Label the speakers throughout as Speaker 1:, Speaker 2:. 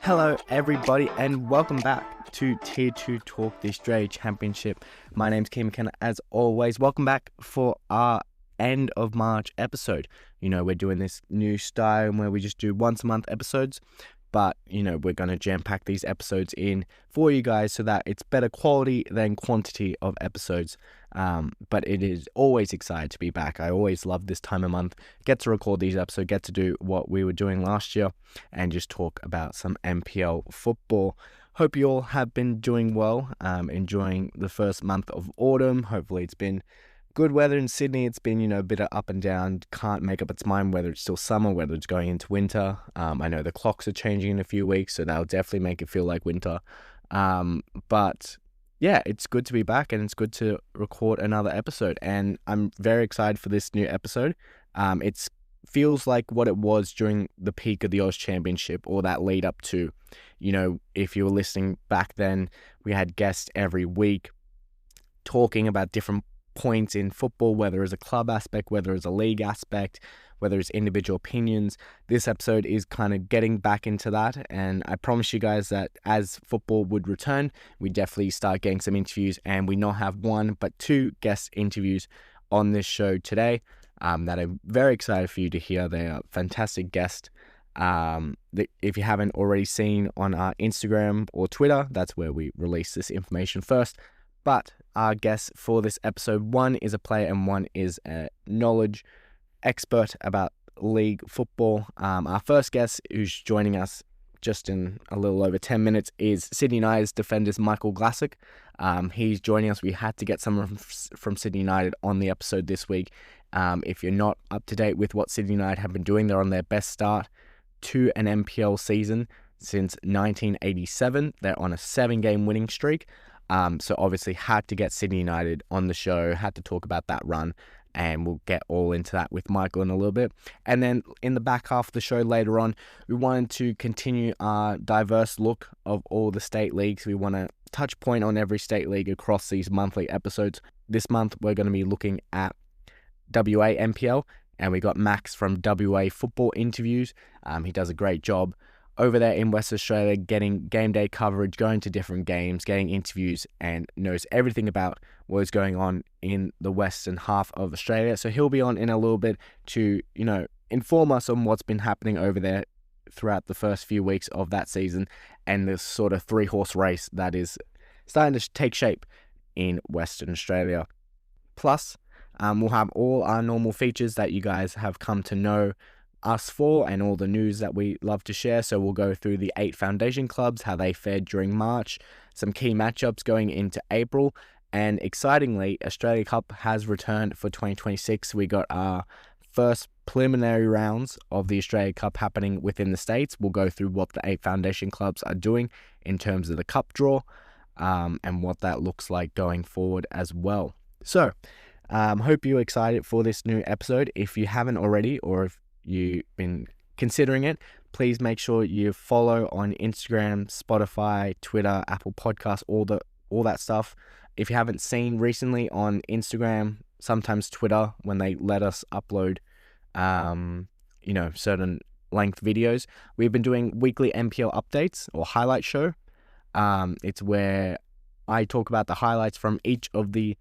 Speaker 1: Hello everybody and welcome back to Tier 2 Talk, the Australia Championship. My name's Kim McKenna as always. Welcome back for our end of March episode. We're doing this new style where we just do once a month episodes, but we're going to jam pack these episodes in for you guys so that it's better quality than quantity of episodes. But it is always excited to be back. I always love this time of month, get to record these episodes, get to do what we were doing last year and just talk about some NPL football. Hope you all have been doing well, enjoying the first month of autumn. Hopefully it's been good weather in Sydney. It's been, a bit of up and down. Can't make up its mind whether it's still summer, whether it's going into winter. I know the clocks are changing in a few weeks, so that'll definitely make it feel like winter. But yeah, it's good to be back and it's good to record another episode. And I'm very excited for this new episode. It feels like what it was during the peak of the Aus Championship, or that lead up to, if you were listening back then, we had guests every week talking about different points in football, whether it's a club aspect, whether it's a league aspect, whether it's individual opinions. This episode is kind of getting back into that, and I promise you guys that as football would return, we definitely start getting some interviews, and we not have one but two guest interviews on this show today that I'm very excited for you to hear. They are fantastic guests. If you haven't already seen on our Instagram or Twitter, that's where we release this information first. But our guests for this episode, one is a player and one is a knowledge expert about league football. Our first guest, who's joining us just in a little over 10 minutes, is Sydney United's defenders Michael Glassock. He's joining us. We had to get someone from Sydney United on the episode this week. If you're not up to date with what Sydney United have been doing, they're on their best start to an NPL season since 1987. They're on a 7-game winning streak. So obviously had to get Sydney United on the show, had to talk about that run, and we'll get all into that with Michael in a little bit. And then in the back half of the show later on, we wanted to continue our diverse look of all the state leagues. We want to touch point on every state league across these monthly episodes. This month, we're going to be looking at WA NPL, and we got Max from WA Football Interviews. He does a great job over there in West Australia, getting game day coverage, going to different games, getting interviews, and knows everything about what is going on in the western half of Australia. So he'll be on in a little bit to, inform us on what's been happening over there throughout the first few weeks of that season and this sort of 3-horse race that is starting to take shape in Western Australia. Plus, we'll have all our normal features that you guys have come to know us for, and all the news that we love to share. So we'll go through the 8 foundation clubs, how they fared during March, some key matchups going into April, and excitingly, Australia Cup has returned for 2026. We got our first preliminary rounds of the Australia Cup happening within the States. We'll go through what the 8 foundation clubs are doing in terms of the cup draw, and what that looks like going forward as well. So, hope you're excited for this new episode. If you haven't already, or if you've been considering it, please make sure you follow on Instagram, Spotify, Twitter, Apple Podcasts, all that stuff. If you haven't seen recently on Instagram, sometimes Twitter, when they let us upload, certain length videos, we've been doing weekly NPL updates or highlight show. It's where I talk about the highlights from each of the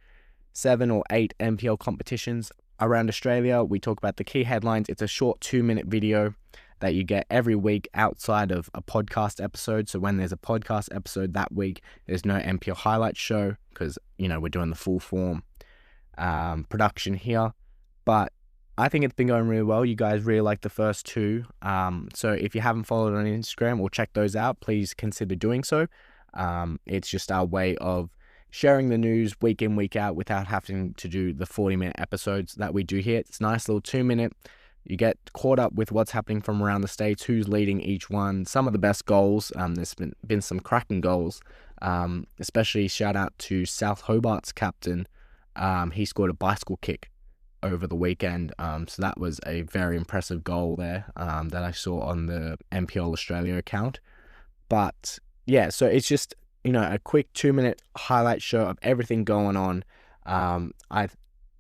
Speaker 1: 7 or 8 NPL competitions around Australia. We talk about the key headlines. It's a short 2-minute video that you get every week outside of a podcast episode. So when there's a podcast episode that week, there's no NPL highlight show because, we're doing the full form production here. But I think it's been going really well. You guys really like the first 2. So if you haven't followed on Instagram or checked those out, please consider doing so. It's just our way of sharing the news week in, week out without having to do the 40-minute episodes that we do here. It's a nice little 2-minute. You get caught up with what's happening from around the States, who's leading each one, some of the best goals. There's been some cracking goals, especially shout out to South Hobart's captain. He scored a bicycle kick over the weekend. So that was a very impressive goal there that I saw on the NPL Australia account. But yeah, so it's just a quick 2-minute highlight show of everything going on. I've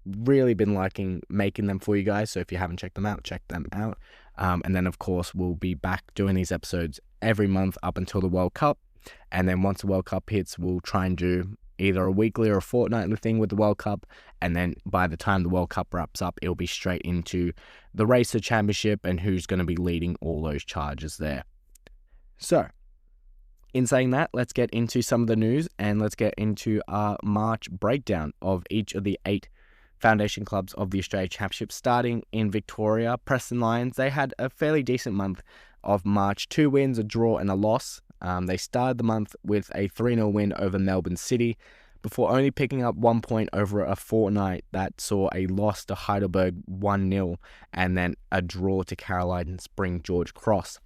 Speaker 1: really been liking making them for you guys, so if you haven't checked them out, check them out. And then, of course, we'll be back doing these episodes every month up until the World Cup. And then once the World Cup hits, we'll try and do either a weekly or a fortnightly thing with the World Cup. And then by the time the World Cup wraps up, it'll be straight into the race to championship and who's going to be leading all those charges there. So, in saying that, let's get into some of the news and let's get into our March breakdown of each of the 8 foundation clubs of the Australia Championship. Starting in Victoria, Preston Lions, they had a fairly decent month of March. 2 wins, a draw and a loss. They started the month with a 3-0 win over Melbourne City before only picking up 1 point over a fortnight that saw a loss to Heidelberg 1-0 and then a draw to Caroline Spring George Cross.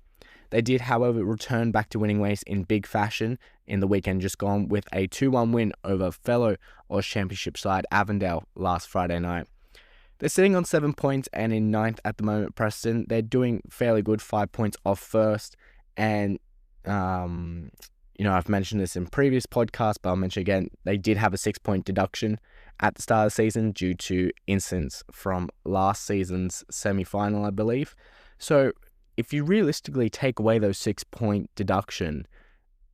Speaker 1: They did, however, return back to winning ways in big fashion in the weekend just gone with a 2-1 win over fellow Aus Championship side Avondale last Friday night. They're sitting on 7 points and in 9th at the moment, Preston. They're doing fairly good, 5 points off first. And, I've mentioned this in previous podcasts, but I'll mention again, they did have a 6-point deduction at the start of the season due to incidents from last season's semi-final, I believe. So, if you realistically take away those 6-point deduction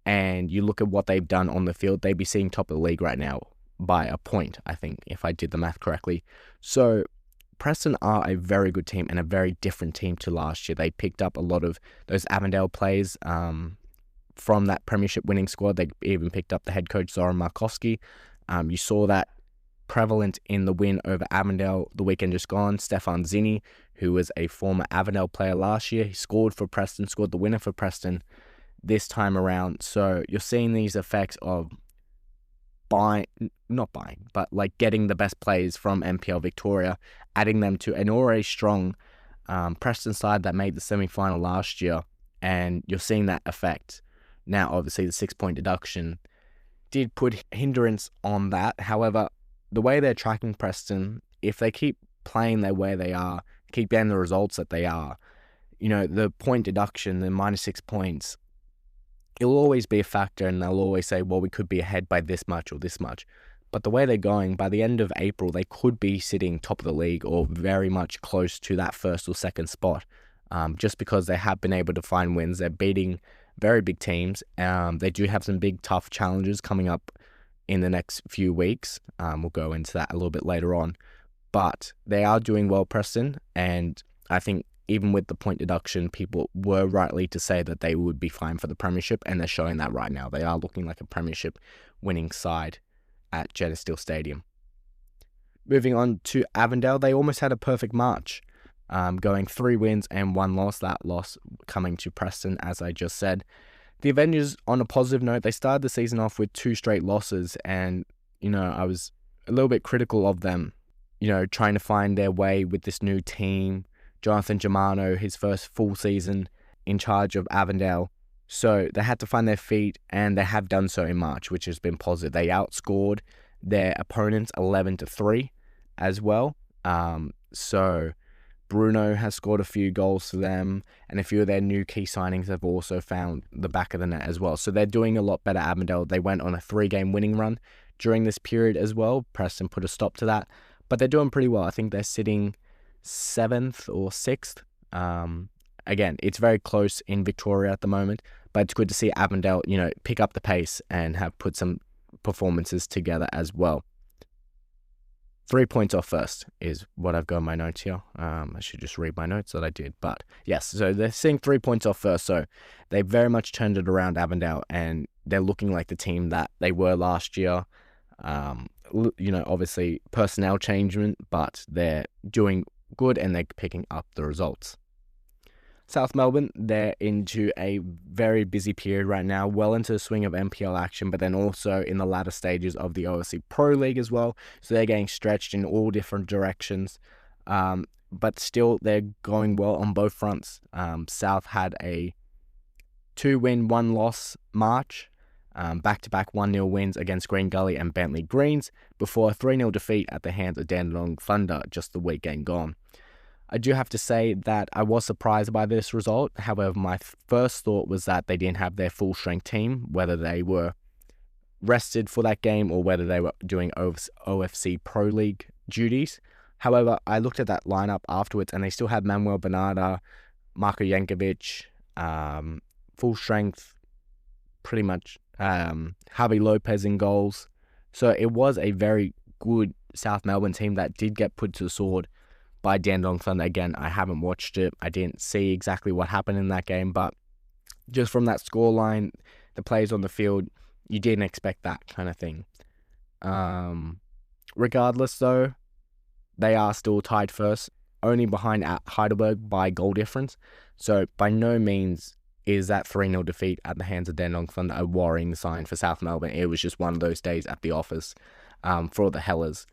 Speaker 1: and you look at what they've done on the field, they'd be sitting top of the league right now by a point, I think, if I did the math correctly. So Preston are a very good team and a very different team to last year. They picked up a lot of those Avondale players from that premiership winning squad. They even picked up the head coach, Zoran Markovski. You saw that prevalent in the win over Avondale the weekend just gone. Stefan Zinni, who was a former Avondale player last year, he scored for Preston, scored the winner for Preston this time around. So you're seeing these effects of getting the best players from NPL Victoria, adding them to an already strong Preston side that made the semi-final last year, and you're seeing that effect. Now, obviously, the 6-point deduction did put hindrance on that. However, the way they're tracking Preston, if they keep playing the way they are, keep getting the results that they are, the point deduction, the minus 6 points, it'll always be a factor, and they'll always say, well, we could be ahead by this much or this much. But the way they're going, by the end of April, they could be sitting top of the league or very much close to that first or second spot, just because they have been able to find wins. They're beating very big teams. They do have some big, tough challenges coming up in the next few weeks. We'll go into that a little bit later on. But they are doing well, Preston, and I think even with the point deduction, people were rightly to say that they would be fine for the premiership, and they're showing that right now. They are looking like a premiership winning side at Geneseo Stadium. Moving on to Avondale, they almost had a perfect March, going 3 wins and 1 loss, that loss coming to Preston, as I just said. The Avengers, on a positive note, they started the season off with 2 straight losses, and, I was a little bit critical of them, trying to find their way with this new team. Jonathan Germano, his first full season in charge of Avondale. So they had to find their feet, and they have done so in March, which has been positive. They outscored their opponents 11-3 as well. So Bruno has scored a few goals for them, and a few of their new key signings have also found the back of the net as well. So they're doing a lot better, Avondale. They went on a 3-game winning run during this period as well. Preston put a stop to that, but they're doing pretty well. I think they're sitting 7th or 6th. Again, it's very close in Victoria at the moment, but it's good to see Avondale, pick up the pace and have put some performances together as well. 3 points off first is what I've got in my notes here. I should just read my notes that I did. But yes, so they're seeing 3 points off first. So they very much turned it around, Avondale, and they're looking like the team that they were last year. Obviously personnel changement, but they're doing good and they're picking up the results. South Melbourne, they're into a very busy period right now, well into the swing of NPL action, but then also in the latter stages of the OFC Pro League as well. So they're getting stretched in all different directions, but still they're going well on both fronts. South had a 2-win, 1-loss March, back-to-back 1-0 wins against Green Gully and Bentley Greens before a 3-0 defeat at the hands of Dandenong Thunder just the weekend gone. I do have to say that I was surprised by this result. However, my first thought was that they didn't have their full-strength team, whether they were rested for that game or whether they were doing OFC Pro League duties. However, I looked at that lineup afterwards and they still had Manuel Bernarda, Marko Jankovic, full strength, pretty much Javi Lopez in goals. So it was a very good South Melbourne team that did get put to the sword by Dandenong Thunder. Again, I haven't watched it. I didn't see exactly what happened in that game, but just from that scoreline, the players on the field, you didn't expect that kind of thing. Regardless, though, they are still tied first, only behind Heidelberg by goal difference. So by no means is that 3-0 defeat at the hands of Dandenong Thunder a worrying sign for South Melbourne. It was just one of those days at the office for the Hellers,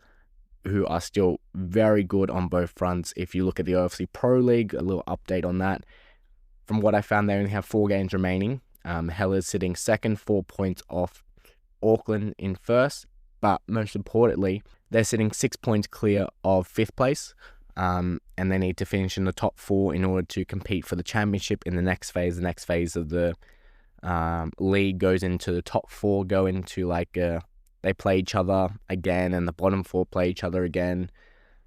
Speaker 1: who are still very good on both fronts. If you look at the OFC Pro League, a little update on that. From what I found, they only have 4 games remaining. Hellers sitting second, 4 points off Auckland in first. But most importantly, they're sitting 6 points clear of 5th place. And they need to finish in the top 4 in order to compete for the championship in the next phase. The next phase of the league goes into the top 4, go into they play each other again, and the bottom 4 play each other again.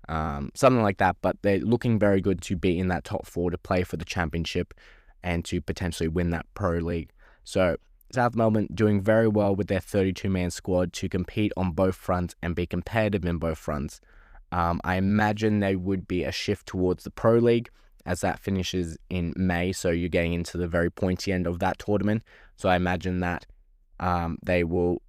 Speaker 1: Something like that, but they're looking very good to be in that top 4 to play for the championship and to potentially win that Pro League. So South Melbourne doing very well with their 32-man squad to compete on both fronts and be competitive in both fronts. I imagine there would be a shift towards the Pro League as that finishes in May, so you're getting into the very pointy end of that tournament. So I imagine that they will,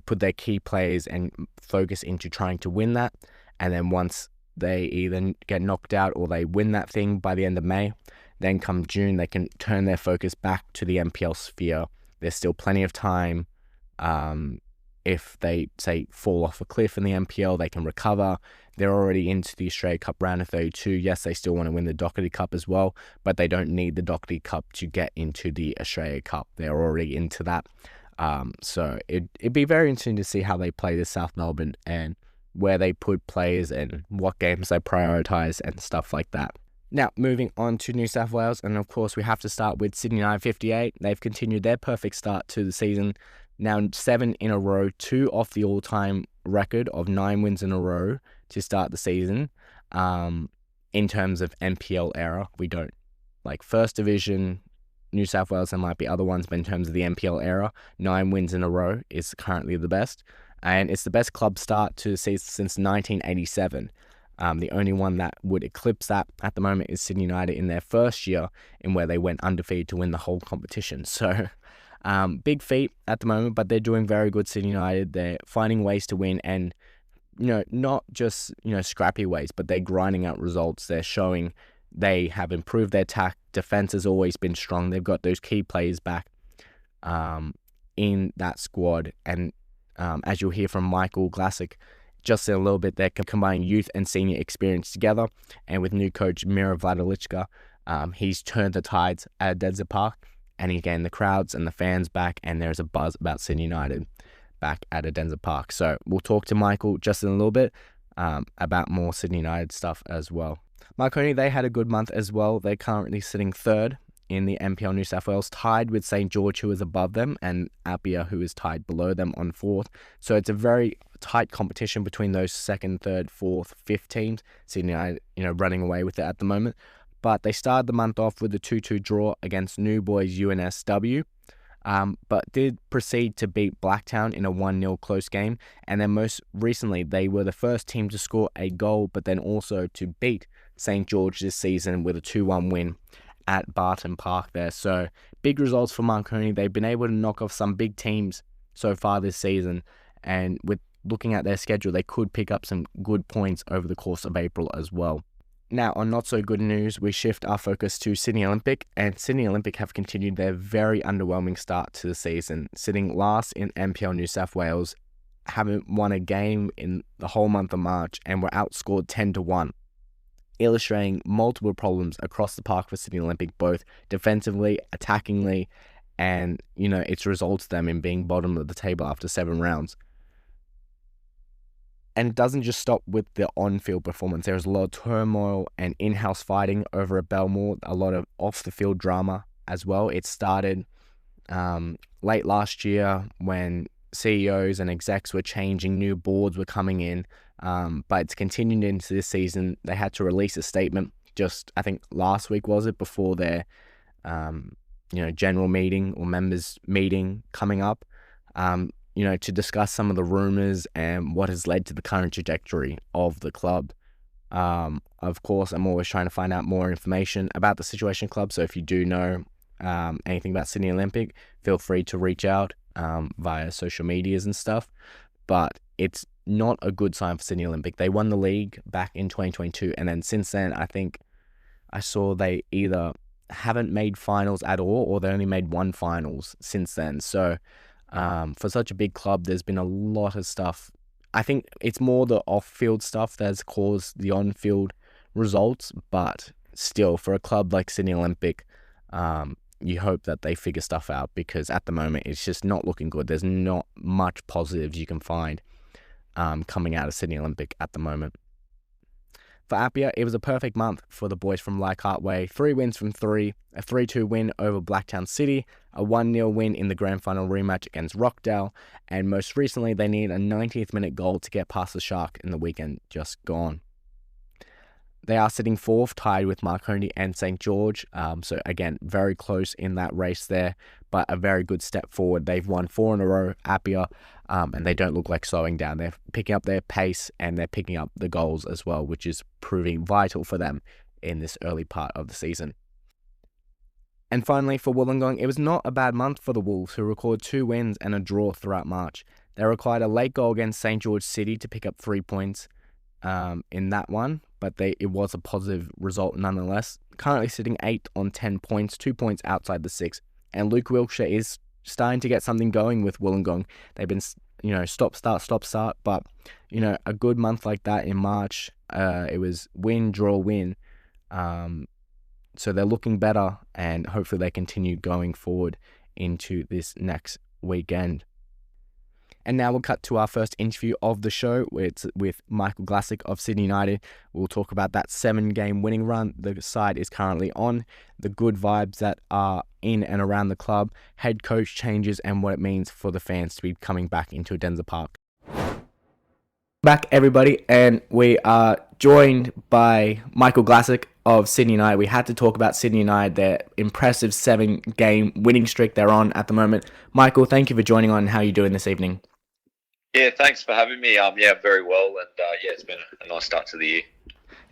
Speaker 1: put their key players and focus into trying to win that. And then once they either get knocked out or they win that thing by the end of May, then come June, they can turn their focus back to the NPL sphere. There's still plenty of time. If they, say, fall off a cliff in the NPL, they can recover. They're already into the Australia Cup round of 32. Yes, they still want to win the Doherty Cup as well, but they don't need the Doherty Cup to get into the Australia Cup. They're already into that. So it'd be very interesting to see how they play this South Melbourne and where they put players and what games they prioritise and stuff like that. Now, moving on to New South Wales, and of course we have to start with Sydney United 58. They've continued their perfect start to the season. Now 7 in a row, 2 off the all-time record of 9 wins in a row to start the season. In terms of NPL era, we don't First Division, New South Wales, there might be other ones, but in terms of the NPL era, 9 wins in a row is currently the best. And it's the best club start to the season since 1987. The only one that would eclipse that at the moment is Sydney United in their first year, in where they went undefeated to win the whole competition. So big feat at the moment, but they're doing very good, Sydney United. They're finding ways to win, and not just scrappy ways, but they're grinding out results. They're showing they have improved their attack. Defense has always been strong. They've got those key players back in that squad, and as you'll hear from Michael Glassock just in a little bit, they're combining youth and senior experience together, and with new coach Mira Vladilichka, he's turned the tides at Adenza Park, and he gained the crowds and the fans back, and there's a buzz about Sydney United back at Adenza Park. So we'll talk to Michael just in a little bit about more Sydney United stuff as well. Marconi, they had a good month as well. They're currently sitting 3rd in the NPL New South Wales, tied with St. George, who is above them, and Appia, who is tied below them on 4th. So it's a very tight competition between those 2nd, 3rd, 4th, 5th teams. Sydney United, running away with it at the moment. But they started the month off with a 2-2 draw against New Boys UNSW, but did proceed to beat Blacktown in a 1-0 close game. And then most recently, they were the first team to score a goal, but then also to beat St. George this season with a 2-1 win at Barton Park there. So big results for Marconi. They've been able to knock off some big teams so far this season, and with looking at their schedule, they could pick up some good points over the course of April as well. Now, on not so good news, we shift our focus to Sydney Olympic, and Sydney Olympic have continued their very underwhelming start to the season, sitting last in NPL New South Wales, haven't won a game in the whole month of March, and were outscored 10-1. Illustrating multiple problems across the park for Sydney Olympic, both defensively, attackingly, and, it's resulted them in being bottom of the table after 7 rounds. And it doesn't just stop with the on-field performance. There's a lot of turmoil and in-house fighting over at Belmore, a lot of off-the-field drama as well. It started late last year when CEOs and execs were changing, new boards were coming in, but it's continued into this season. They had to release a statement just, I think last week was it, before their general meeting or members meeting coming up, to discuss some of the rumors and what has led to the current trajectory of the club. Of course, I'm always trying to find out more information about the Situation Club. So if you do know anything about Sydney Olympic, feel free to reach out via social medias and stuff. But it's not a good sign for Sydney Olympic. They won the league back in 2022, and then since then, I think I saw they either haven't made finals at all, or they only made one finals since then. So for such a big club, there's been a lot of stuff. I think it's more the off-field stuff that's caused the on-field results, but still, for a club like Sydney Olympic, you hope that they figure stuff out, because at the moment, it's just not looking good. There's not much positives you can find coming out of Sydney Olympic at the moment. For Apia, it was a perfect month for the boys from Leichhardt Way. 3 wins from 3, a 3-2 win over Blacktown City, a 1-0 win in the grand final rematch against Rockdale, and most recently they needed a 90th minute goal to get past the Shark in the weekend just gone. They are sitting 4th, tied with Marconi and St. George. So again, very close in that race there, but a very good step forward. They've won 4 in a row, Apia, and they don't look like slowing down. They're picking up their pace and they're picking up the goals as well, which is proving vital for them in this early part of the season. And finally, for Wollongong, it was not a bad month for the Wolves, who recorded 2 wins and a draw throughout March. They required a late goal against St. George City to pick up 3 points in that one, but it was a positive result nonetheless. Currently sitting 8th on 10 points, 2 points outside the 6. And Luke Wilkshire is starting to get something going with Wollongong. They've been, stop, start, but, a good month like that in March, it was win, draw, win. So they're looking better, and hopefully they continue going forward into this next weekend. And now we'll cut to our first interview of the show. It's with Michael Glassock of Sydney United. We'll talk about that 7-game winning run the side is currently on, the good vibes that are in and around the club, head coach changes, and what it means for the fans to be coming back into Adenza Park. Back, everybody, and we are joined by Michael Glassock of Sydney United. We had to talk about Sydney United, their impressive 7-game winning streak they're on at the moment. Michael, thank you for joining on. How are you doing this evening?
Speaker 2: Yeah, thanks for having me. Very well, and it's been a nice start to the year.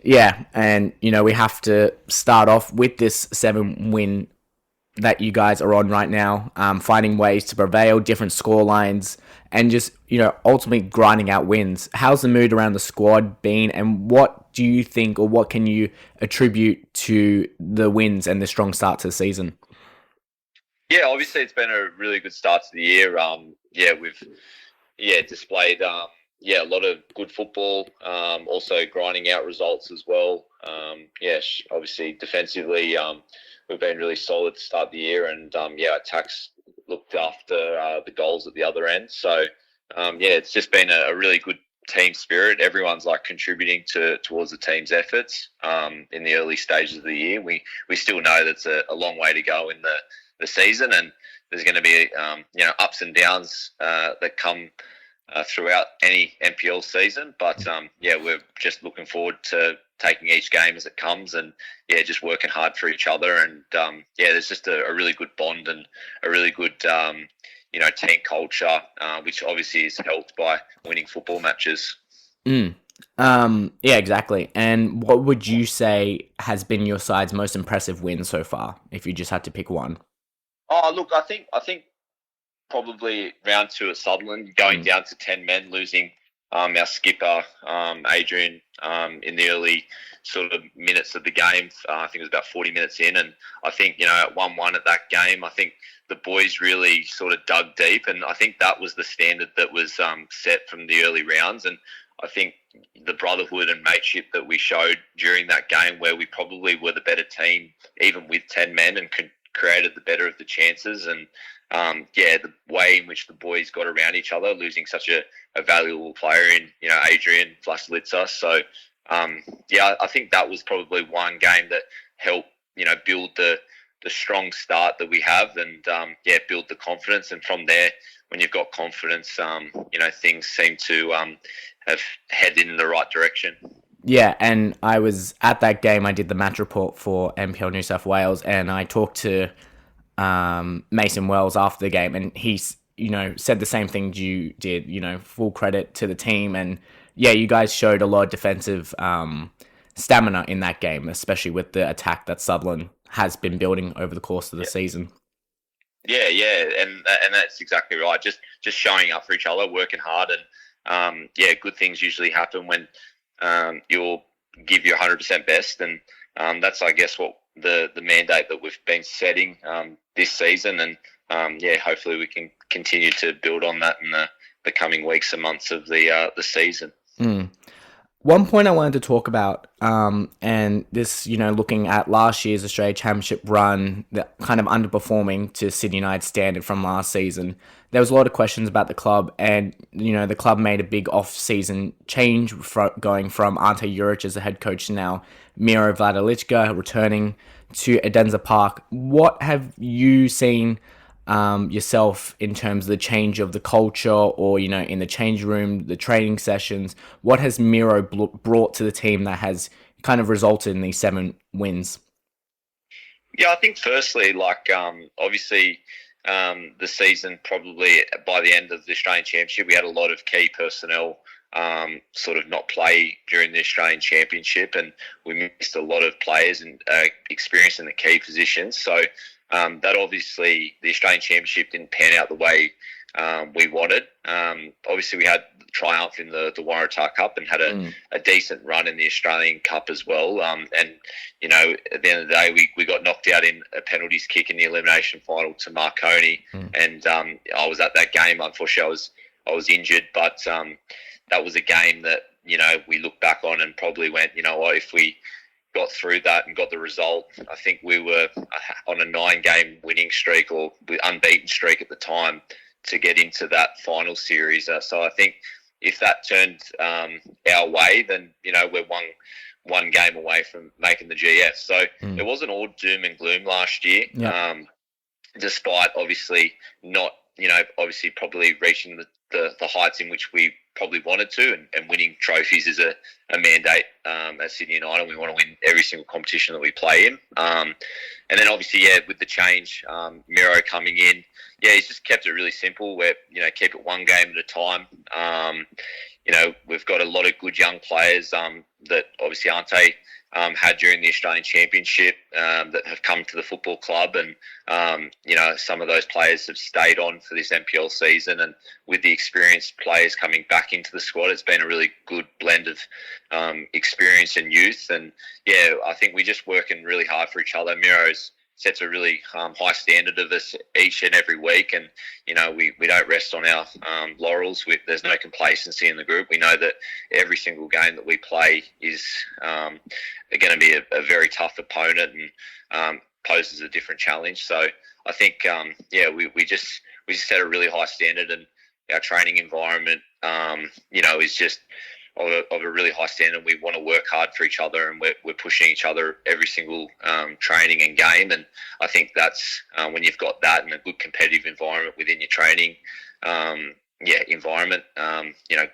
Speaker 1: Yeah, and we have to start off with this 7-win that you guys are on right now, finding ways to prevail, different score lines, and just ultimately grinding out wins. How's the mood around the squad been, and what do you think, or what can you attribute to the wins and the strong start to the season?
Speaker 2: Yeah, obviously it's been a really good start to the year. We've displayed a lot of good football, also grinding out results as well. Obviously defensively, we've been really solid to start the year, and attacks looked after the goals at the other end. So it's just been a really good team spirit. Everyone's contributing towards the team's efforts in the early stages of the year. We still know that's a long way to go in the season, and there's going to be ups and downs that come throughout any NPL season. But we're just looking forward to taking each game as it comes, and just working hard for each other. And there's just a really good bond and a really good team culture, which obviously is helped by winning football matches.
Speaker 1: Exactly. And what would you say has been your side's most impressive win so far, if you just had to pick one?
Speaker 2: Oh, look, I think probably round 2 at Sutherland, going down to 10 men, losing our skipper, Adrian, in the early sort of minutes of the game. I think it was about 40 minutes in. And I think, at 1-1 at that game, I think the boys really sort of dug deep. And I think that was the standard that was set from the early rounds. And I think the brotherhood and mateship that we showed during that game, where we probably were the better team, even with 10 men, and created the better of the chances. And the way in which the boys got around each other, losing such a valuable player in Adrian Vlasilitsa. So I think that was probably one game that helped build the strong start that we have, and build the confidence. And from there, when you've got confidence, things seem to have headed in the right direction.
Speaker 1: Yeah, and I was at that game. I did the match report for NPL New South Wales, and I talked to Mason Wells after the game, and he's said the same thing you did. Full credit to the team, and yeah, you guys showed a lot of defensive stamina in that game, especially with the attack that Sutherland has been building over the course of the season.
Speaker 2: Yeah, and that's exactly right. Just showing up for each other, working hard, and good things usually happen when you'll give your 100% best, and that's, I guess, what the mandate that we've been setting this season, and hopefully we can continue to build on that in the coming weeks and months of the season.
Speaker 1: One point I wanted to talk about, and this, looking at last year's Australia Championship run, that kind of underperforming to Sydney United standard from last season, there was a lot of questions about the club, and, the club made a big off-season change, going from Ante Juric as the head coach to now Miro Vladalichka returning to Edensor Park. What have you seen yourself in terms of the change of the culture, or in the change room, the training sessions? What has Miro brought to the team that has kind of resulted in these 7 wins?
Speaker 2: Yeah, I think firstly, obviously, the season, probably by the end of the Australian Championship, we had a lot of key personnel sort of not play during the Australian Championship, and we missed a lot of players and experience in the key positions. So that obviously the Australian Championship didn't pan out the way we wanted. Obviously, we had triumph in the Waratah Cup and had a decent run in the Australian Cup as well. And at the end of the day, we got knocked out in a penalties kick in the elimination final to Marconi, and I was at that game. Unfortunately, I was injured, but that was a game that we look back on and probably went, what, if we got through that and got the result, I think we were on a 9-game winning streak, or unbeaten streak at the time, to get into that final series. So I think if that turned our way, then we're one game away from making the GF. So it wasn't all doom and gloom last year, despite obviously not obviously probably reaching the heights in which we probably wanted to, and winning trophies is a mandate at Sydney United. We want to win every single competition that we play in. And then obviously, with the change, Miro coming in, he's just kept it really simple. Where keep it one game at a time. We've got a lot of good young players that obviously Ante had during the Australian Championship that have come to the football club, and some of those players have stayed on for this NPL season, and with the experienced players coming back into the squad, it's been a really good blend of experience and youth. And I think we're just working really hard for each other. Miro's sets a really high standard of us each and every week, and we don't rest on our laurels. There's no complacency in the group. We know that every single game that we play is going to be a very tough opponent, and poses a different challenge. So I think we just set a really high standard, and our training environment is just of a really high standard. We want to work hard for each other, and we're pushing each other every single training and game. And I think that's when you've got that and a good competitive environment within your training environment,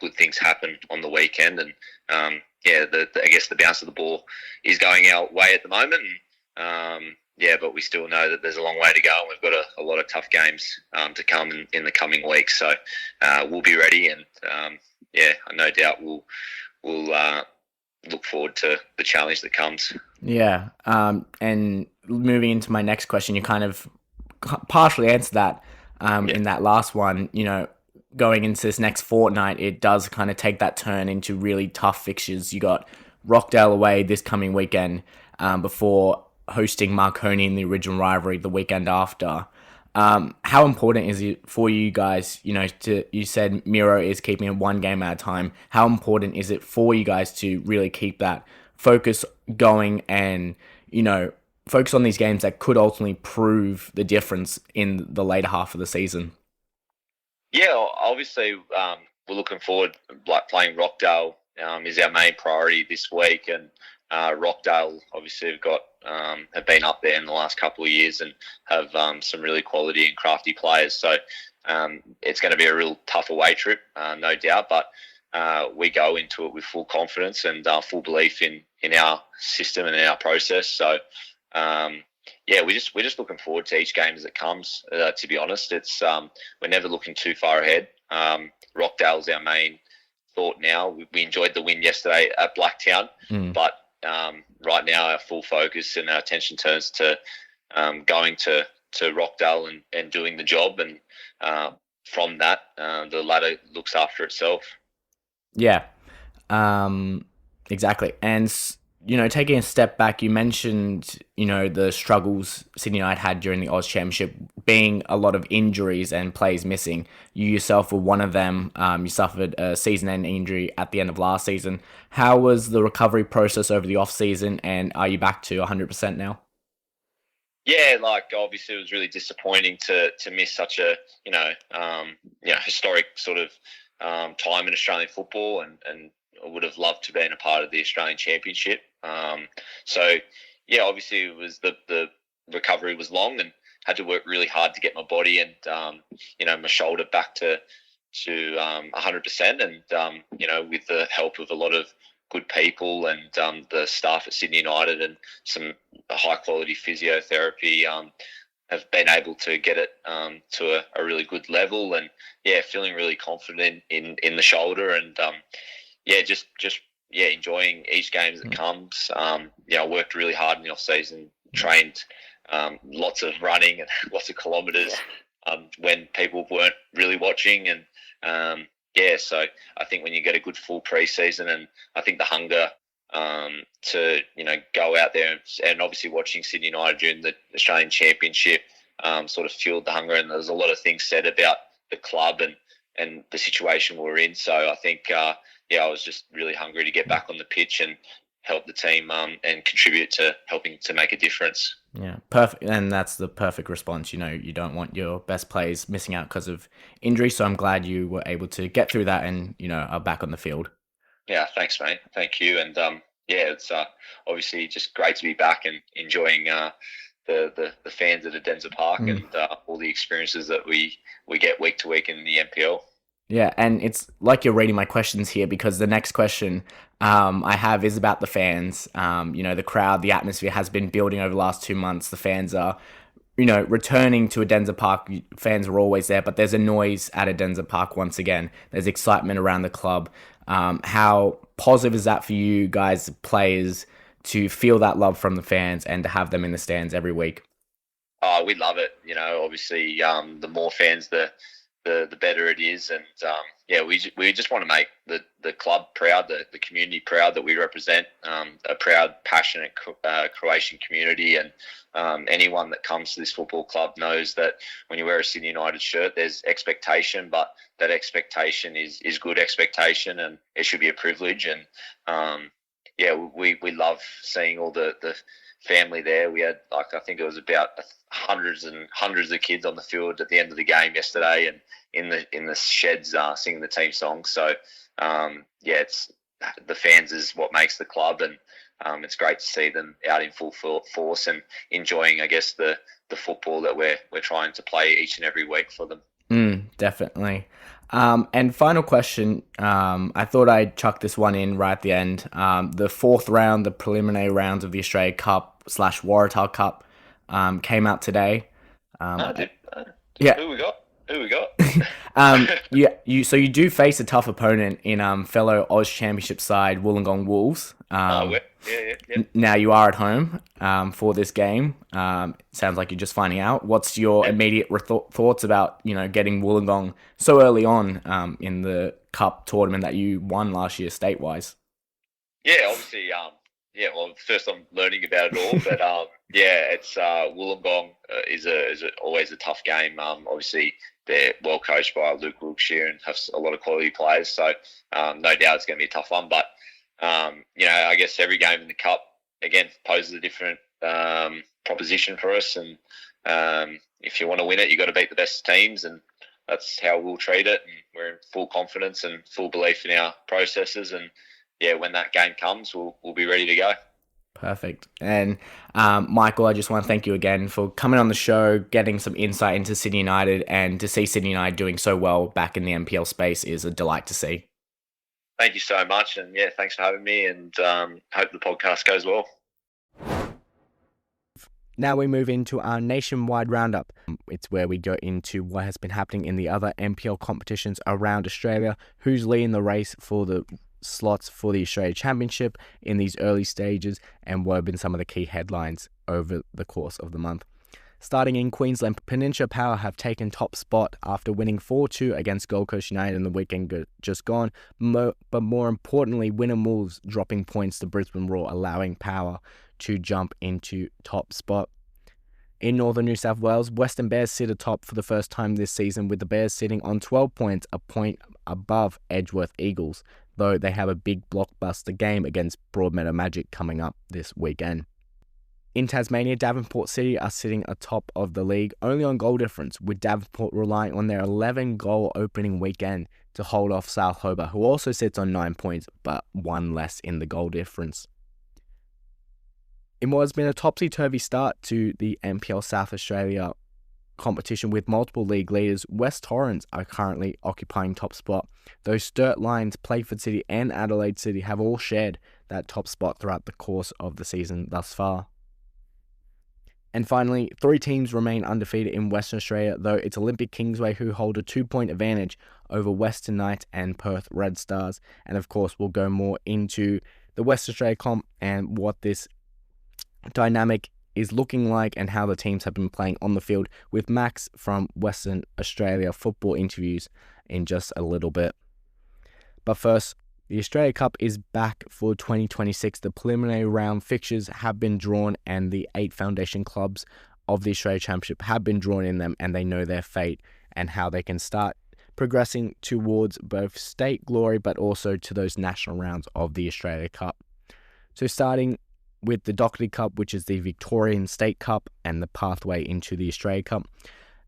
Speaker 2: good things happen on the weekend. And I guess the bounce of the ball is going our way at the moment. But we still know that there's a long way to go, and we've got a lot of tough games to come in the coming weeks. So we'll be ready, and no doubt we'll look forward to the challenge that comes.
Speaker 1: Yeah, and moving into my next question, you kind of partially answered that in that last one. Going into this next fortnight, it does kind of take that turn into really tough fixtures. You got Rockdale away this coming weekend before hosting Marconi in the original rivalry the weekend after. How important is it for you guys, you said Miro is keeping it one game at a time. How important is it for you guys to really keep that focus going and, focus on these games that could ultimately prove the difference in the later half of the season?
Speaker 2: Yeah, obviously, we're looking forward, playing Rockdale is our main priority this week, and Rockdale obviously have been up there in the last couple of years and have some really quality and crafty players. So it's going to be a real tough away trip, no doubt. But we go into it with full confidence and full belief in our system and in our process. So we're just looking forward to each game as it comes. To be honest, it's we're never looking too far ahead. Rockdale's our main thought now. We enjoyed the win yesterday at Blacktown, but right now our full focus and our attention turns to going to Rockdale and doing the job, and from that, the ladder looks after itself.
Speaker 1: Yeah, exactly. And, taking a step back, you mentioned, the struggles Sydney United had during the Aus Championship, being a lot of injuries and players missing. You yourself were one of them. You suffered a season-ending injury at the end of last season. How was the recovery process over the off-season, and are you back to 100% now?
Speaker 2: Yeah, obviously it was really disappointing to miss such a historic sort of time in Australian football, and I would have loved to be a part of the Australian Championship. Obviously it was the recovery was long and had to work really hard to get my body and my shoulder back to 100%, and with the help of a lot of good people and the staff at Sydney United and some high quality physiotherapy, have been able to get it to a really good level, and feeling really confident in the shoulder, and just enjoying each game as it comes. I worked really hard in the off season, trained lots of running and lots of kilometres when people weren't really watching, and so I think when you get a good full pre-season, and I think the hunger to go out there and obviously watching Sydney United during the Australian Championship sort of fueled the hunger, and there's a lot of things said about the club and the situation we're in. So I think I was just really hungry to get back on the pitch and help the team and contribute to helping to make a difference.
Speaker 1: Yeah, perfect. And that's the perfect response. You don't want your best players missing out because of injury. So I'm glad you were able to get through that and, are back on the field.
Speaker 2: Yeah, thanks, mate. Thank you. And it's obviously just great to be back and enjoying the fans at Adenza Park and all the experiences that we get week to week in the NPL.
Speaker 1: Yeah, and it's like you're reading my questions here, because the next question I have is about the fans. The crowd, the atmosphere has been building over the last 2 months. The fans are, returning to Adenza Park. Fans are always there, but there's a noise at Adenza Park once again. There's excitement around the club. How positive is that for you guys, players, to feel that love from the fans and to have them in the stands every week?
Speaker 2: Oh, we love it. Obviously, the more fans, the better it is, and we just want to make the club proud, the community proud that we represent, a proud, passionate Croatian community, and anyone that comes to this football club knows that when you wear a Sydney United shirt, there's expectation, but that expectation is good expectation, and it should be a privilege. And we love seeing all the family there. We had, I think it was about hundreds and hundreds of kids on the field at the end of the game yesterday, and in the sheds singing the team song. So it's the fans is what makes the club, and it's great to see them out in full force and enjoying, I guess, the football that we're trying to play each and every week for them.
Speaker 1: Definitely. And final question, I thought I'd chuck this one in right at the end. The fourth round, the preliminary rounds of the Australia Cup / Waratah Cup came out today.
Speaker 2: Yeah. Who we got?
Speaker 1: So you do face a tough opponent in fellow Aus Championship side Wollongong Wolves.
Speaker 2: Yeah.
Speaker 1: Now you are at home for this game. Sounds like you're just finding out. What's your immediate thoughts about getting Wollongong so early on in the cup tournament that you won last year statewise?
Speaker 2: Yeah, obviously. Well, first I'm learning about it all, but it's Wollongong is always a tough game. Obviously they're well coached by Luke Wilkshire and have a lot of quality players, so no doubt it's going to be a tough one. But I guess every game in the cup again poses a different proposition for us, and if you want to win it, you got to beat the best teams, and that's how we'll treat it. And we're in full confidence and full belief in our processes, and when that game comes, we'll be ready to go.
Speaker 1: Perfect. And Michael, I just want to thank you again for coming on the show, getting some insight into Sydney United, and to see Sydney United doing so well back in the NPL space is a delight to see.
Speaker 2: Thank you so much, and yeah, thanks for having me, and hope the podcast goes well.
Speaker 1: Now we move into our nationwide roundup. It's where we go into what has been happening in the other NPL competitions around Australia, who's leading the race for the slots for the Australia Championship in these early stages, and what have been some of the key headlines over the course of the month. Starting in Queensland, Peninsula Power have taken top spot after winning 4-2 against Gold Coast United in the weekend just gone, but more importantly, Wynnum Wolves dropping points to Brisbane Roar, allowing Power to jump into top spot. In northern New South Wales, Western Bears sit atop for the first time this season, with the Bears sitting on 12 points, a point above Edgeworth Eagles, though they have a big blockbuster game against Broadmeadow Magic coming up this weekend. In Tasmania, Devonport City are sitting atop of the league only on goal difference, with Devonport relying on their 11-goal opening weekend to hold off South Hobart, who also sits on 9 points, but one less in the goal difference. In what has been a topsy-turvy start to the NPL South Australia competition with multiple league leaders, West Torrens are currently occupying top spot, though Sturt Lions, Playford City and Adelaide City have all shared that top spot throughout the course of the season thus far. And finally, 3 teams remain undefeated in Western Australia, though it's Olympic Kingsway who hold a 2-point advantage over Western Knights and Perth Red Stars. And of course, we'll go more into the Western Australia comp and what this dynamic is looking like and how the teams have been playing on the field with Max from Western Australia Football Interviews in just a little bit. But first, the Australia Cup is back for 2026. The preliminary round fixtures have been drawn and the 8 foundation clubs of the Australia Championship have been drawn in them, and they know their fate and how they can start progressing towards both state glory but also to those national rounds of the Australia Cup. So starting with the Dockley Cup, which is the Victorian State Cup and the pathway into the Australia Cup.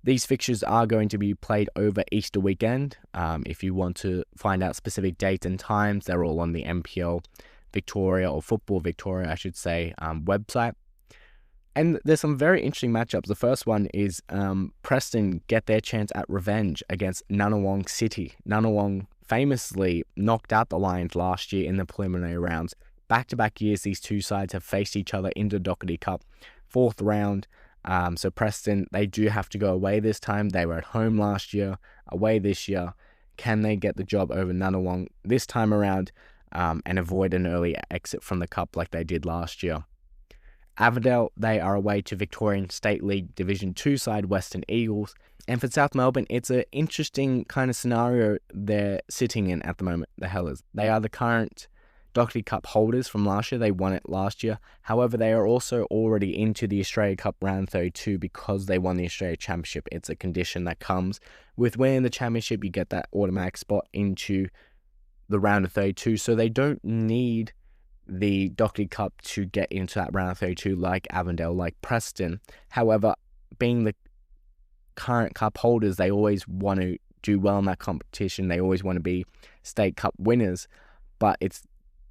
Speaker 1: These fixtures are going to be played over Easter weekend. If you want to find out specific dates and times, they're all on the NPL Victoria, or Football Victoria, I should say, website. And there's some very interesting matchups. The first one is Preston get their chance at revenge against Ngunnawal City. Ngunnawal famously knocked out the Lions last year in the preliminary rounds. Back-to-back years, these two sides have faced each other in the Dockley Cup. 4th round. So Preston, they do have to go away this time. They were at home last year, away this year. Can they get the job over Ngunnawal this time around and avoid an early exit from the cup like they did last year? Avondale, they are away to Victorian State League Division 2 side Western Eagles. And for South Melbourne, it's an interesting kind of scenario they're sitting in at the moment, the Hellers. They are the current Dockley Cup holders from last year. They won it last year. However, they are also already into the Australia Cup round 32 because they won the Australia Championship. It's a condition that comes with winning the championship. You get that automatic spot into the round of 32. So they don't need the Dockley Cup to get into that round of 32 like Avondale, like Preston. However, being the current cup holders, they always want to do well in that competition. They always want to be state cup winners. But it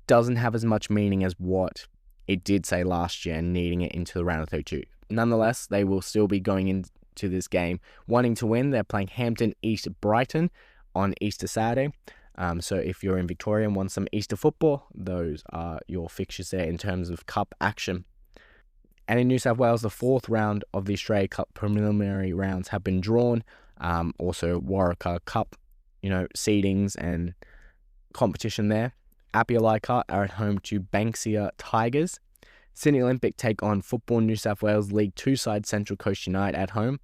Speaker 1: doesn't have as much meaning as what it did say last year and needing it into the round of 32. Nonetheless, they will still be going into this game wanting to win. They're playing Hampton East Brighton on Easter Saturday. So if you're in Victoria and want some Easter football, those are your fixtures there in terms of cup action. And in New South Wales, the 4th round of the Australia Cup preliminary rounds have been drawn. Also, Waurika Cup, seedings and competition there. Appia Leichhardt are at home to Banksia Tigers. Sydney Olympic take on Football New South Wales League 2 side Central Coast United at home.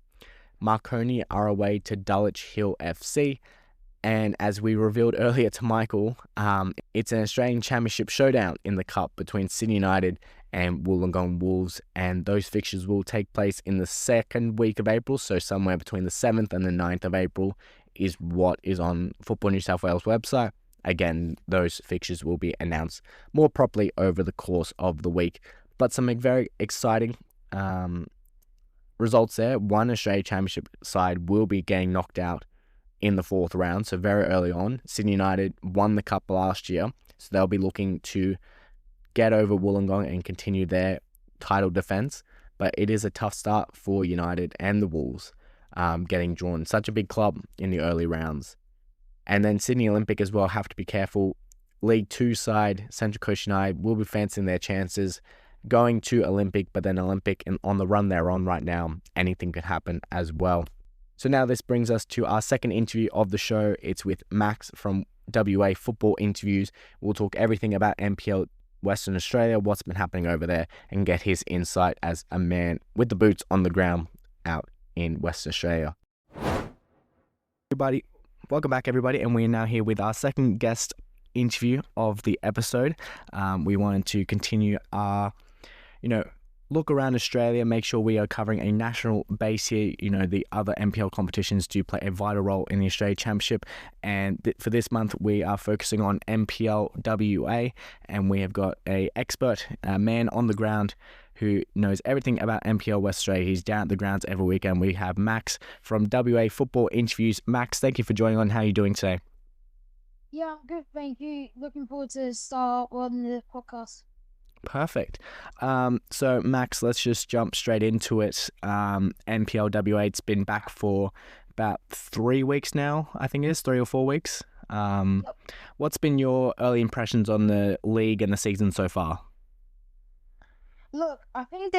Speaker 1: Marconi are away to Dulwich Hill FC. And as we revealed earlier to Michael, it's an Australian Championship showdown in the Cup between Sydney United and Wollongong Wolves. And those fixtures will take place in the 2nd week of April. So somewhere between the 7th and the 9th of April is what is on Football New South Wales website. Again, those fixtures will be announced more properly over the course of the week. But some very exciting results there. One Australia Championship side will be getting knocked out in the 4th round, so very early on. Sydney United won the cup last year, so they'll be looking to get over Wollongong and continue their title defence. But it is a tough start for United and the Wolves getting drawn. Such a big club in the early rounds. And then Sydney Olympic as well have to be careful League 2 side, Central Coast United, will be fancying their chances going to Olympic, but then Olympic and on the run they're on right now, anything could happen as well. So now this brings us to our second interview of the show. It's with Max from WA Football Interviews. We'll talk everything about NPL Western Australia, what's been happening over there, and get his insight as a man with the boots on the ground out in Western Australia. Everybody, welcome back, everybody, and we're now here with our second guest interview of the episode. We wanted to continue our, look around Australia, make sure we are covering a national base here. The other NPL competitions do play a vital role in the Australia Championship, and for this month we are focusing on NPL WA, and we have got a expert, a man on the ground who knows everything about NPL West Australia. He's down at the grounds every weekend. We have Max from WA Football Interviews. Max, thank you for joining on. How are you doing today?
Speaker 3: Yeah, I'm good, thank you. Looking forward to start on the podcast.
Speaker 1: Perfect. So, Max, let's just jump straight into it. NPL WA, it's been back for about 3 weeks now, I think it is, 3 or 4 weeks.
Speaker 3: Yep.
Speaker 1: What's been your early impressions on the league and the season so far?
Speaker 3: Look, I think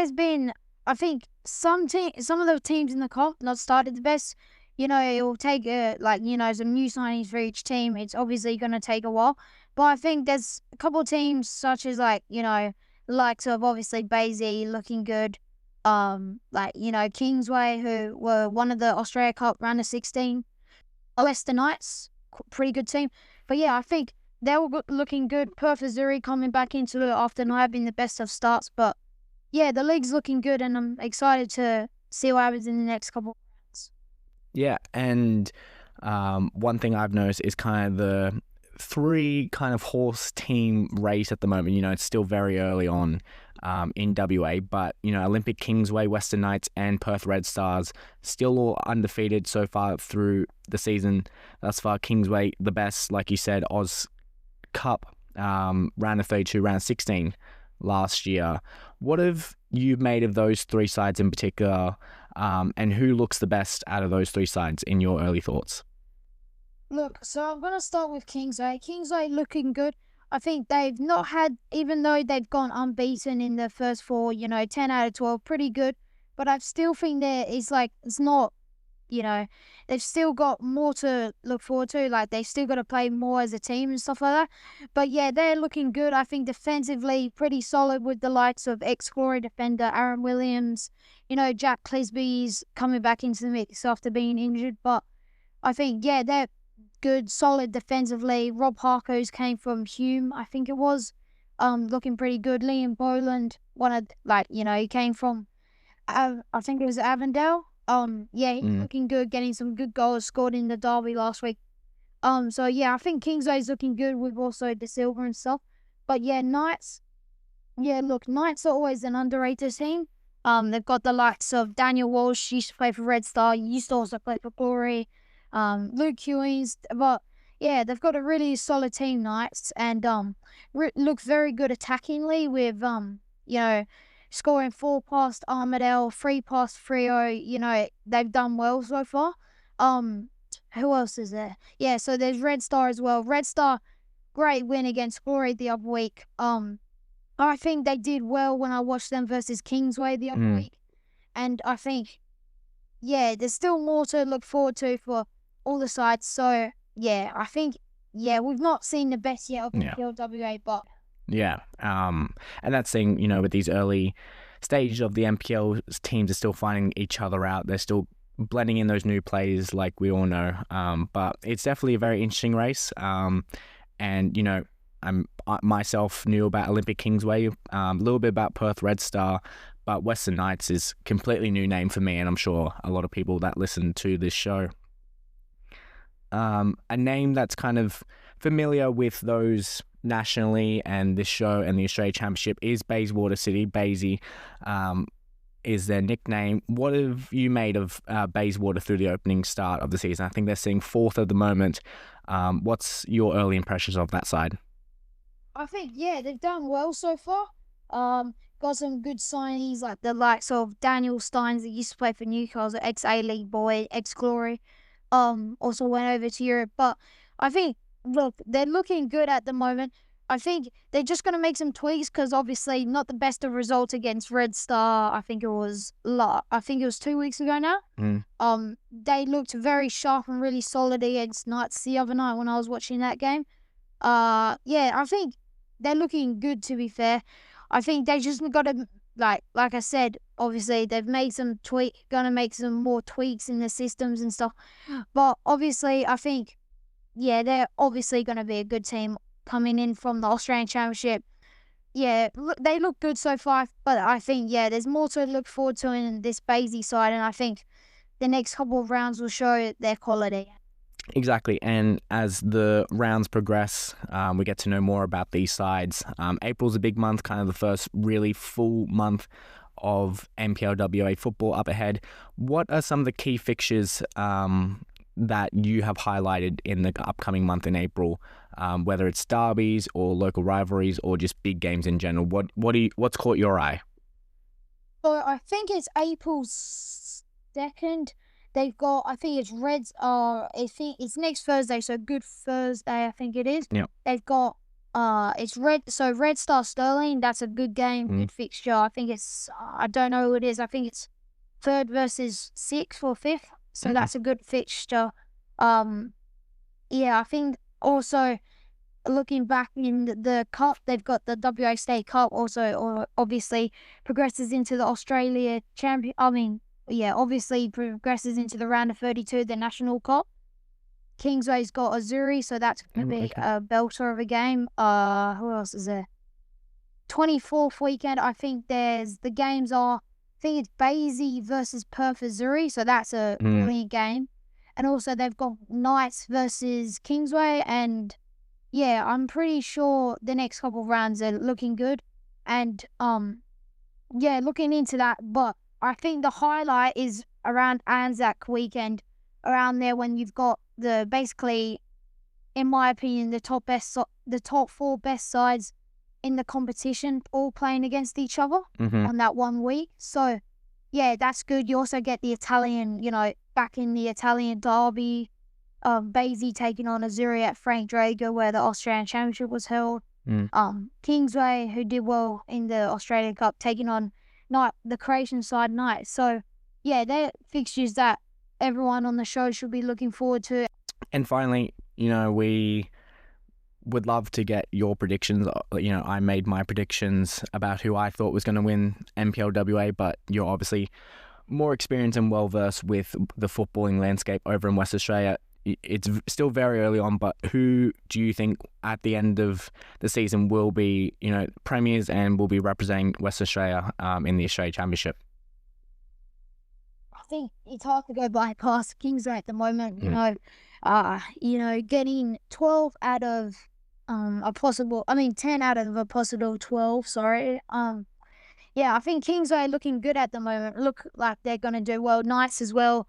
Speaker 3: some of the teams in the comp not started the best. It will take some new signings for each team. It's obviously going to take a while, but I think there's a couple of teams such as likes of obviously Basie looking good. Kingsway, who were one of the Australia Cup round of 16. Leicester Knights, pretty good team. But yeah, I think they were looking good. Perth Azuri coming back into it after not having the best of starts. But yeah, the league's looking good, and I'm excited to see what happens in the next couple of rounds.
Speaker 1: Yeah, and one thing I've noticed is kind of the 3 kind of horse team race at the moment. It's still very early on in WA, but Olympic Kingsway, Western Knights, and Perth Red Stars still all undefeated so far through the season. Thus far, Kingsway the best, like you said, Aus Cup round of 32, round of 16 last year. What have you made of those 3 sides in particular, and who looks the best out of those 3 sides in your early thoughts?
Speaker 3: Look, so I'm going to start with Kingsway. Kingsway looking good. I think they've not had, even though they've gone unbeaten in the first 4, 10 out of 12, pretty good. But I still think it's not, they've still got more to look forward to. Like, they've still got to play more as a team and stuff like that. But yeah, they're looking good. I think defensively, pretty solid with the likes of ex-Glory defender Aaron Williams. Jack Clisby's coming back into the mix after being injured. But I think, yeah, they're good, solid defensively. Rob Harco's came from Hume, I think it was, looking pretty good. Liam Boland, he came from, I think it was Avondale. He's looking good, getting some good goals, scored in the derby last week. So yeah, I think Kingsway's looking good with also De Silva and stuff. But yeah, Knights. Yeah, look, Knights are always an underrated team. They've got the likes of Daniel Walsh, used to play for Red Star, used to also play for Glory. Luke Hewings, but yeah, they've got a really solid team, Knights, and look very good attackingly with scoring 4 past Armadale, 3 past Freo. They've done well so far. Who else is there? Yeah, so there's Red Star as well. Red Star, great win against Glory the other week. I think they did well when I watched them versus Kingsway the other week, and I think, yeah, there's still more to look forward to for all the sides. So yeah, I think, yeah, we've not seen the best yet of NPL WA, but
Speaker 1: yeah, and that's thing, with these early stages of the NPL, teams are still finding each other out. They're still blending in those new players, like we all know. But it's definitely a very interesting race. And I myself knew about Olympic Kingsway, a little bit about Perth Red Star, but Western Knights is a completely new name for me, and I'm sure a lot of people that listen to this show. A name that's kind of familiar with those nationally and this show and the Australia Championship is Bayswater City. Basie is their nickname. What have you made of Bayswater through the opening start of the season? I think they're sitting 4th at the moment. What's your early impressions of that side?
Speaker 3: I think, yeah, they've done well so far. Got some good signings like the likes of Daniel Steins that used to play for Newcastle, ex-A-League boy, ex-Glory. Also went over to Europe. But I think look, they're looking good at the moment. I think they're just going to make some tweaks because obviously not the best of results against Red Star. I think it was 2 weeks ago now. They looked very sharp and really solid against Knights the other night when I was watching that game. Yeah, I think they're looking good, to be fair. I think they just got to, like I said, obviously they've made gonna make some more tweaks in the systems and stuff. But obviously, I think, yeah, they're obviously going to be a good team coming in from the Australian Championship. Yeah, they look good so far, but I think, yeah, there's more to look forward to in this Basie side, and I think the next couple of rounds will show their quality.
Speaker 1: Exactly, and as the rounds progress, we get to know more about these sides. April's a big month, kind of the first really full month of NPL WA football up ahead. What are some of the key fixtures that you have highlighted in the upcoming month in April, whether it's derbies or local rivalries or just big games in general? What's caught your eye?
Speaker 3: So I think it's April 2nd. They've got, I think it's Reds. I think it's next Thursday, so Good Thursday, I think it is.
Speaker 1: Yeah.
Speaker 3: They've got it's Red Star Sterling. That's a good game, good fixture. I think it's I don't know who it is. I think it's 3rd versus 6th or 5th. So that's a good fixture. Yeah, I think also looking back in the cup, they've got the WA State Cup also, obviously progresses into the Australia Champion. Obviously progresses into the round of 32, the National Cup. Kingsway's got Azuri, so that's going to be a belter of a game. Who else is there? 24th weekend, I think the games are, I think it's Basie versus Perth Azuri, so that's a brilliant game. And also they've got Knights versus Kingsway, and yeah, I'm pretty sure the next couple of rounds are looking good. And yeah, looking into that, but I think the highlight is around Anzac weekend, around there when you've got basically, in my opinion, the top 4 best sides in the competition all playing against each other on that 1 week. So yeah, that's good. You also get the Italian, back in the Italian derby, Basie taking on Azuri at Frank Drager where the Australian Championship was held. Kingsway, who did well in the Australian Cup, taking on the Croatian side Knights. So yeah, they're fixtures that everyone on the show should be looking forward to.
Speaker 1: And finally, we would love to get your predictions. I made my predictions about who I thought was going to win NPL WA, but you're obviously more experienced and well-versed with the footballing landscape over in West Australia. It's still very early on, but who do you think at the end of the season will be, premiers and will be representing West Australia in the Australia Championship?
Speaker 3: I think it's hard to go bypass Kingsway at the moment. Getting 12 out of 10 out of a possible 12. Sorry. Yeah, I think Kingsway looking good at the moment. Look like they're going to do well. Nice as well.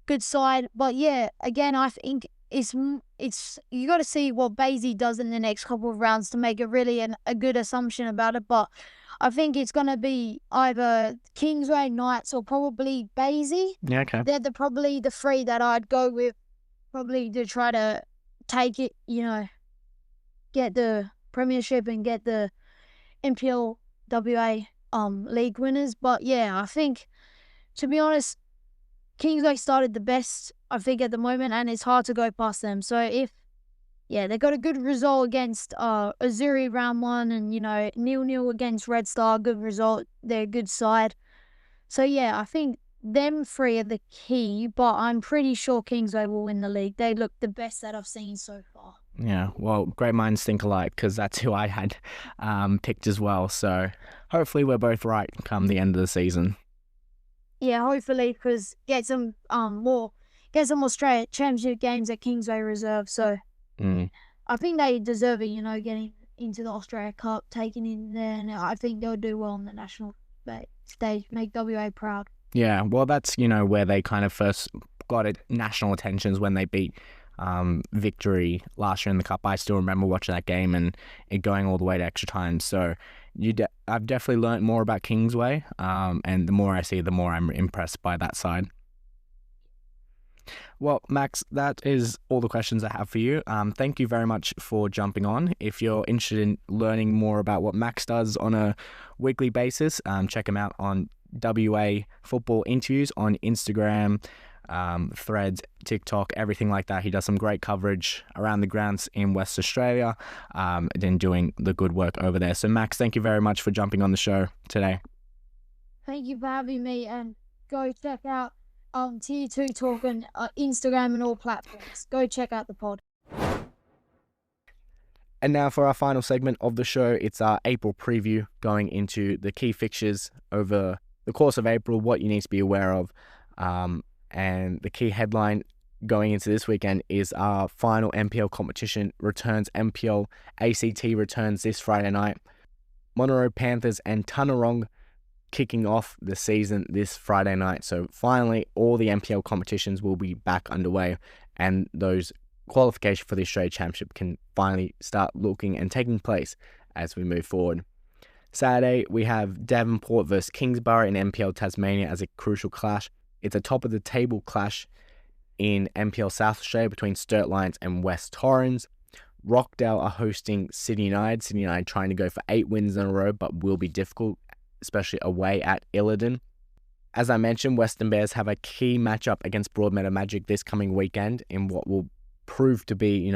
Speaker 3: Good side. But yeah, again, I think it's you got to see what Basie does in the next couple of rounds to make a good assumption about it. But I think it's going to be either Kingsway, Knights, or probably Basie.
Speaker 1: Yeah, okay.
Speaker 3: They're probably the 3 that I'd go with, probably to try to take it, get the premiership and get the NPL WA league winners. But yeah, I think, to be honest, Kingsway started the best, I think, at the moment, and it's hard to go past them. So they got a good result against Azuri round 1, and 0-0 against Red Star, good result. They're a good side. So yeah, I think them 3 are the key, but I'm pretty sure Kingsway will win the league. They look the best that I've seen so far.
Speaker 1: Yeah, well, great minds think alike, because that's who I had picked as well. So hopefully we're both right come the end of the season.
Speaker 3: Yeah, hopefully, because get some more Australia Championship games at Kingsway Reserve. So I think they deserve it, getting into the Australia Cup, taking in there, and I think they'll do well on the national stage, make WA proud.
Speaker 1: Yeah, well, that's, where they kind of first got national attention, when they beat Victory last year in the Cup. I still remember watching that game and it going all the way to extra time. So I've definitely learnt more about Kingsway, and the more I see, the more I'm impressed by that side. Well, Max, that is all the questions I have for you. Thank you very much for jumping on. If you're interested in learning more about what Max does on a weekly basis, check him out on WA Football Interviews on Instagram, Threads, TikTok, everything like that. He does some great coverage around the grounds in West Australia, and doing the good work over there. So, Max, thank you very much for jumping on the show today.
Speaker 3: Thank you for having me, and go check out Tier 2 Talk on Instagram and all platforms. Go check out the pod.
Speaker 1: And now for our final segment of the show, it's our April preview, going into the key fixtures over the course of April, what you need to be aware of. And the key headline going into this weekend is our final NPL competition returns. NPL ACT returns this Friday night. Monroe Panthers and Tanarong kicking off the season this Friday night. So finally, all the NPL competitions will be back underway, and those qualification for the Australia Championship can finally start looking and taking place as we move forward. Saturday, we have Devonport versus Kingsborough in NPL Tasmania as a crucial clash. It's a top-of-the-table clash in NPL South Australia between Sturt Lions and West Torrens. Rockdale are hosting Sydney United. Sydney United trying to go for 8 wins in a row, but will be difficult, especially away at Illidan. As I mentioned, Western Bears have a key matchup against Broadmeadow Magic this coming weekend in what will prove to be,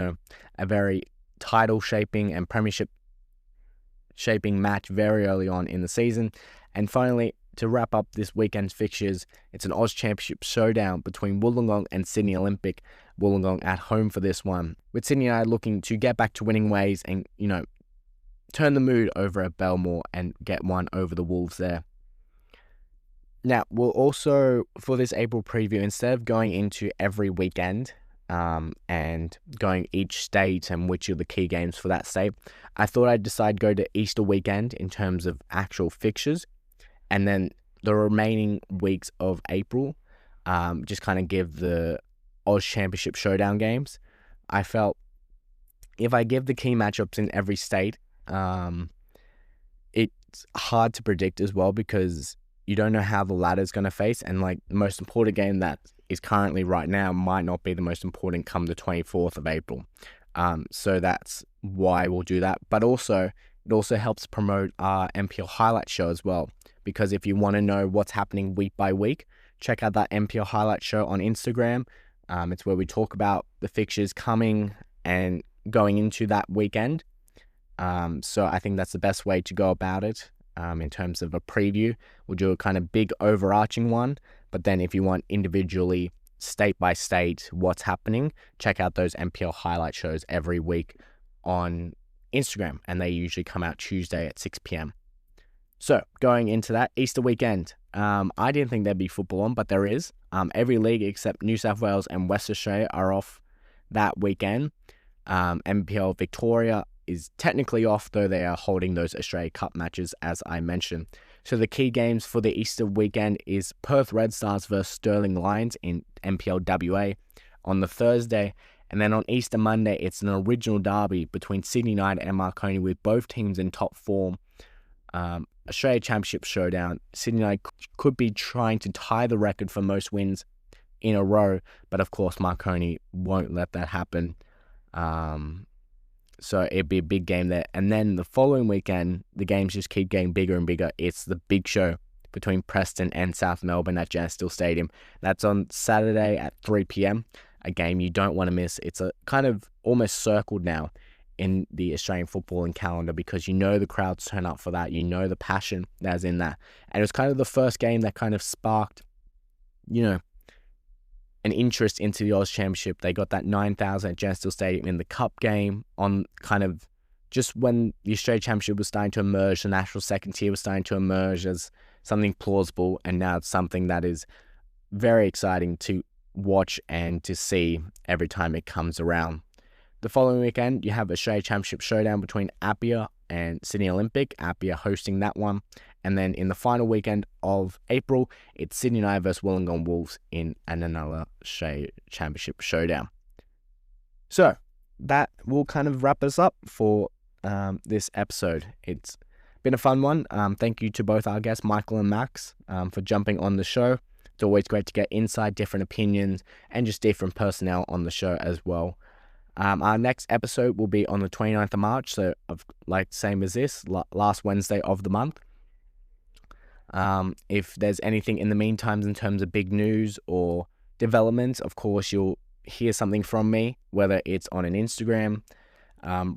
Speaker 1: a very title-shaping and premiership-shaping match very early on in the season. And finally, to wrap up this weekend's fixtures, it's an Aus Championship showdown between Wollongong and Sydney Olympic. Wollongong at home for this one, with Sydney United looking to get back to winning ways and, turn the mood over at Belmore and get one over the Wolves there. Now, we'll also, for this April preview, instead of going into every weekend and going each state and which are the key games for that state, I thought I'd decide go to Easter weekend in terms of actual fixtures, and then the remaining weeks of April, just kind of give the Aus Championship showdown games. I felt if I give the key matchups in every state, it's hard to predict as well, because you don't know how the ladder's going to face, and the most important game that is currently right now might not be the most important come the 24th of April. So that's why we'll do that. But also, it also helps promote our NPL highlight show as well, because if you want to know what's happening week by week, check out that NPL highlight show on Instagram. It's where we talk about the fixtures coming and going into that weekend. So I think that's the best way to go about it. In terms of a preview, we'll do a kind of big overarching one, but then if you want individually, state by state, what's happening, check out those NPL highlight shows every week on Instagram, and they usually come out Tuesday at 6 p.m. So going into that Easter weekend, I didn't think there'd be football on, but there is. Every league except New South Wales and West Australia are off that weekend. NPL Victoria is technically off, though they are holding those Australia Cup matches, as I mentioned. So the key games for the Easter weekend is Perth Red Stars versus Stirling Lions in NPL WA on the Thursday. And then on Easter Monday, it's an original derby between Sydney United and Marconi, with both teams in top form. Australia Championship showdown. Sydney United could be trying to tie the record for most wins in a row, but of course Marconi won't let that happen. So it'd be a big game there. And then the following weekend, the games just keep getting bigger and bigger. It's the big show between Preston and South Melbourne at Jansteel Stadium. That's on Saturday at 3 p.m. A game you don't want to miss. It's a kind of almost circled now in the Australian footballing calendar, because the crowds turn up for that. The passion that's in that. And it was kind of the first game that kind of sparked, an interest into the Aus Championship. They got that 9,000 at Jansteel Stadium in the Cup game on kind of just when the Australia Championship was starting to emerge, the national second tier was starting to emerge as something plausible, and now it's something that is very exciting to watch and to see every time it comes around. The following weekend, you have Australia Championship showdown between Appia and Sydney Olympic. Appia hosting that one. And then in the final weekend of April, it's Sydney United versus Wollongong Wolves in another Australia Championship showdown. So that will kind of wrap us up for this episode. It's been a fun one. Thank you to both our guests, Michael and Max, for jumping on the show. It's always great to get inside different opinions and just different personnel on the show as well. Our next episode will be on the 29th of March, so same as this, last Wednesday of the month. If there's anything in the meantime in terms of big news or developments, of course, you'll hear something from me, whether it's on an Instagram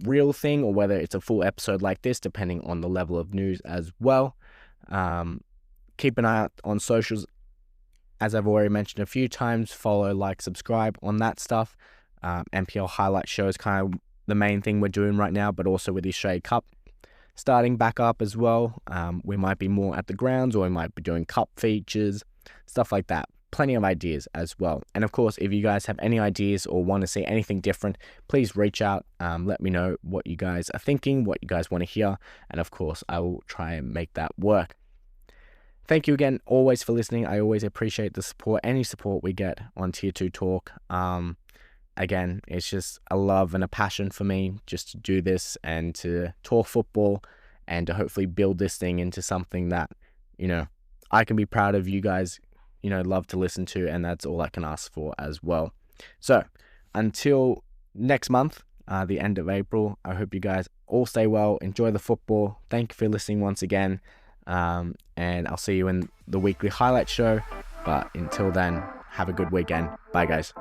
Speaker 1: reel thing or whether it's a full episode like this, depending on the level of news as well. Keep an eye out on socials. As I've already mentioned a few times, follow, like, subscribe on that stuff. NPL highlight show is kind of the main thing we're doing right now, but also with the Australia Cup starting back up as well. We might be more at the grounds, or we might be doing cup features, stuff like that. Plenty of ideas as well. And of course, if you guys have any ideas or want to see anything different, please reach out. Let me know what you guys are thinking, what you guys want to hear, and of course, I will try and make that work. Thank you again always for listening. I always appreciate the support, any support we get on Tier 2 Talk. Again, it's just a love and a passion for me just to do this and to talk football and to hopefully build this thing into something that, I can be proud of. You guys, love to listen to, and that's all I can ask for as well. So until next month, the end of April, I hope you guys all stay well, enjoy the football. Thank you for listening once again. And I'll see you in the weekly highlight show. But until then, have a good weekend. Bye, guys.